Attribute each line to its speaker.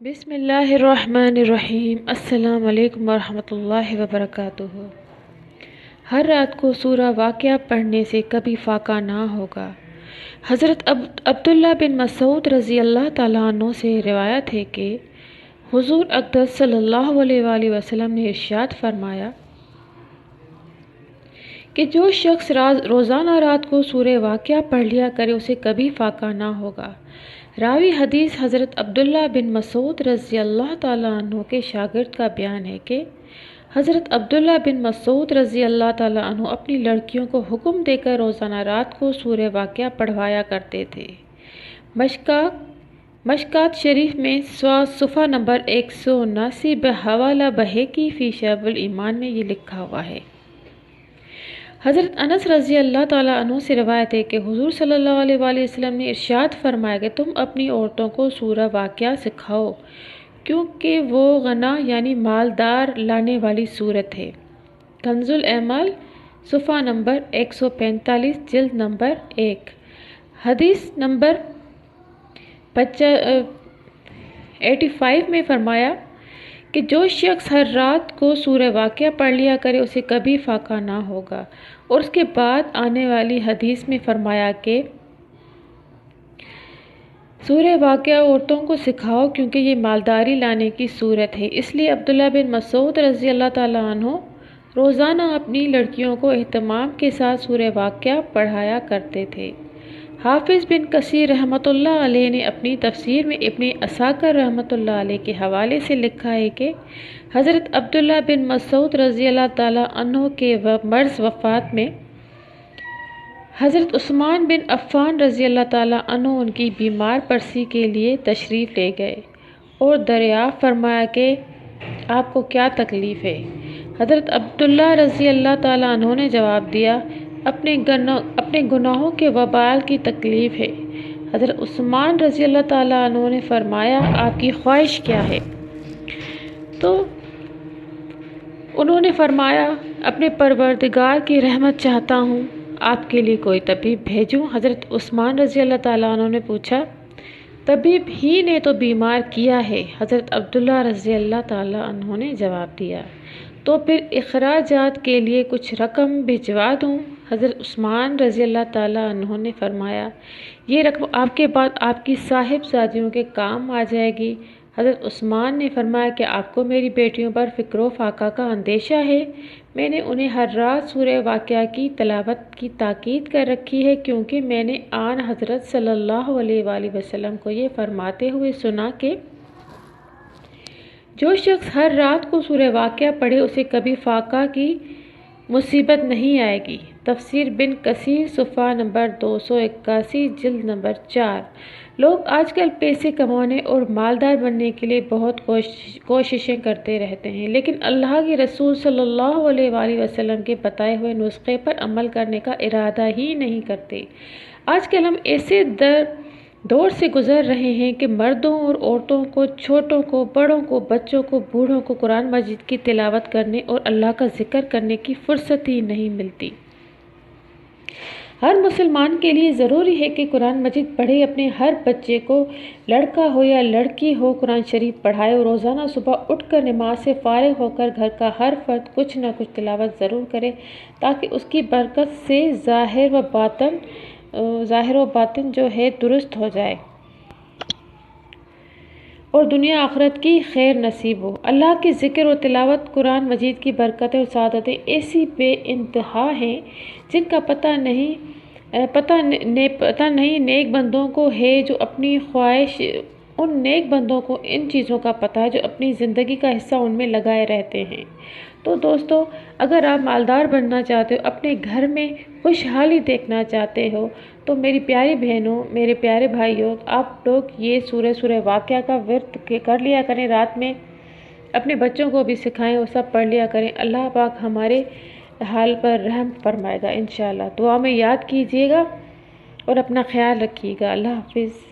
Speaker 1: بسم اللہ الرحمن الرحیم۔ السلام علیکم ورحمۃ اللہ وبرکاتہ۔ ہر رات کو سورہ واقعہ پڑھنے سے کبھی فاقہ نہ ہوگا۔ حضرت عبداللہ بن مسعود رضی اللہ تعالیٰ عنہ سے روایت ہے کہ حضور اقدس صلی اللہ علیہ وآلہ وسلم نے ارشاد فرمایا کہ جو شخص روزانہ رات کو سورہ واقعہ پڑھ لیا کرے اسے کبھی فاقہ نہ ہوگا۔ راوی حدیث حضرت عبداللہ بن مسعود رضی اللہ تعالیٰ عنہ کے شاگرد کا بیان ہے کہ حضرت عبداللہ بن مسعود رضی اللہ تعالیٰ عنہ اپنی لڑکیوں کو حکم دے کر روزانہ رات کو سورہ واقعہ پڑھوایا کرتے تھے۔ مشکات شریف میں صفحہ نمبر 179 بحوالہ بہقی فی شعب الایمان میں یہ لکھا ہوا ہے۔ حضرت انس رضی اللہ تعالیٰ عنہ سے روایت ہے کہ حضور صلی اللہ علیہ وآلہ وسلم نے ارشاد فرمایا کہ تم اپنی عورتوں کو سورہ واقعہ سکھاؤ کیونکہ وہ غنا یعنی مالدار لانے والی صورت ہے۔ کنز الایمال صفحہ نمبر 145 جلد نمبر 1۔ حدیث نمبر 85 میں فرمایا کہ جو شخص ہر رات کو سورہ واقعہ پڑھ لیا کرے اسے کبھی فاقہ نہ ہوگا، اور اس کے بعد آنے والی حدیث میں فرمایا کہ سورہ واقعہ عورتوں کو سکھاؤ کیونکہ یہ مالداری لانے کی صورت ہے۔ اس لیے عبداللہ بن مسعود رضی اللہ تعالیٰ عنہ روزانہ اپنی لڑکیوں کو اہتمام کے ساتھ سورہ واقعہ پڑھایا کرتے تھے۔ حافظ بن کثیر رحمۃ اللہ علیہ نے اپنی تفسیر میں ابن عساکر رحمۃ اللہ علیہ کے حوالے سے لکھا ہے کہ حضرت عبداللہ بن مسعود رضی اللہ تعالیٰ عنہ کے مرض وفات میں حضرت عثمان بن عفان رضی اللہ تعالیٰ عنہ ان کی بیمار پرسی کے لیے تشریف لے گئے اور دریافت فرمایا کہ آپ کو کیا تکلیف ہے؟ حضرت عبداللہ رضی اللہ تعالیٰ عنہ نے جواب دیا، اپنے گناہوں کے وبال کی تکلیف ہے۔ حضرت عثمان رضی اللہ تعالیٰ عنہ نے فرمایا آپ کی خواہش کیا ہے؟ تو انہوں نے فرمایا اپنے پروردگار کی رحمت چاہتا ہوں، آپ کے لیے کوئی طبیب بھیجوں؟ حضرت عثمان رضی اللہ تعالیٰ عنہ نے پوچھا طبیب ہی نے تو بیمار کیا ہے؟ حضرت عبداللہ رضی اللہ تعالیٰ عنہ نے جواب دیا تو پھر اخراجات کے لیے کچھ رقم بھجوا دوں؟ حضرت عثمان رضی اللہ تعالیٰ عنہ نے فرمایا یہ رقم آپ کے بعد آپ کی صاحبزادیوں کے کام آ جائے گی۔ حضرت عثمان نے فرمایا کہ آپ کو میری بیٹیوں پر فکر و فاقہ کا اندیشہ ہے؟ میں نے انہیں ہر رات سورہ واقعہ کی تلاوت کی تاکید کر رکھی ہے کیونکہ میں نے آن حضرت صلی اللہ علیہ وآلہ وسلم کو یہ فرماتے ہوئے سنا کہ جو شخص ہر رات کو سورہ واقعہ پڑھے اسے کبھی فاقہ کی مصیبت نہیں آئے گی۔ تفسیر بن کثیر صفحہ نمبر 281 جلد نمبر 4۔ لوگ آج کل پیسے کمانے اور مالدار بننے کے لیے بہت کوششیں کرتے رہتے ہیں لیکن اللہ کے رسول صلی اللہ علیہ وآلہ وسلم کے بتائے ہوئے نسخے پر عمل کرنے کا ارادہ ہی نہیں کرتے۔ آج کل ہم ایسے دور سے گزر رہے ہیں کہ مردوں اور عورتوں کو، چھوٹوں کو، بڑوں کو، بچوں کو، بوڑھوں کو قرآن مجید کی تلاوت کرنے اور اللہ کا ذکر کرنے کی فرصت ہی نہیں ملتی۔ ہر مسلمان کے لیے ضروری ہے کہ قرآن مجید پڑھے، اپنے ہر بچے کو، لڑکا ہو یا لڑکی ہو، قرآن شریف پڑھائے اور روزانہ صبح اٹھ کر نماز سے فارغ ہو کر گھر کا ہر فرد کچھ نہ کچھ تلاوت ضرور کرے تاکہ اس کی برکت سے ظاہر و باطن جو ہے درست ہو جائے اور دنیا آخرت کی خیر نصیب ہو۔ اللہ کے ذکر اور تلاوت قرآن مجید کی برکتیں اور سعادتیں ایسی بے انتہا ہیں جن کا پتہ نہیں نیک بندوں کو ہے جو اپنی خواہش ان نیک بندوں کو ان چیزوں کا پتہ ہے جو اپنی زندگی کا حصہ ان میں لگائے رہتے ہیں۔ تو دوستو، اگر آپ مالدار بننا چاہتے ہو، اپنے گھر میں خوشحالی دیکھنا چاہتے ہو تو میری پیاری بہنوں، میرے پیارے بھائیوں، آپ لوگ یہ سورہ واقعہ کا ورد کر لیا کریں، رات میں اپنے بچوں کو بھی سکھائیں اور سب پڑھ لیا کریں۔ اللہ پاک ہمارے حال پر رحم فرمائے گا انشاءاللہ۔ دعا میں یاد کیجیے گا اور اپنا خیال رکھیے گا۔ اللہ حافظ۔